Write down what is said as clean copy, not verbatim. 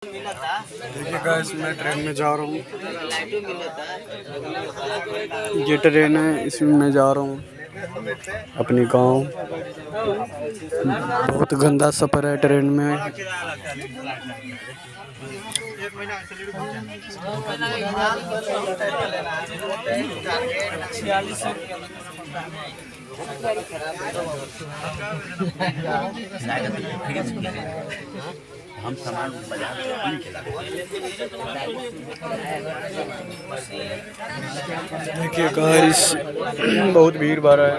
देखिए गाइस, मैं ट्रेन में जा रहा हूँ। ये ट्रेन है, इसमें मैं जा रहा हूँ अपनी गांव। बहुत गंदा सफ़र है ट्रेन में। हम सामान बाजार देखिए गाइस, बहुत भीड़ भाड़ है।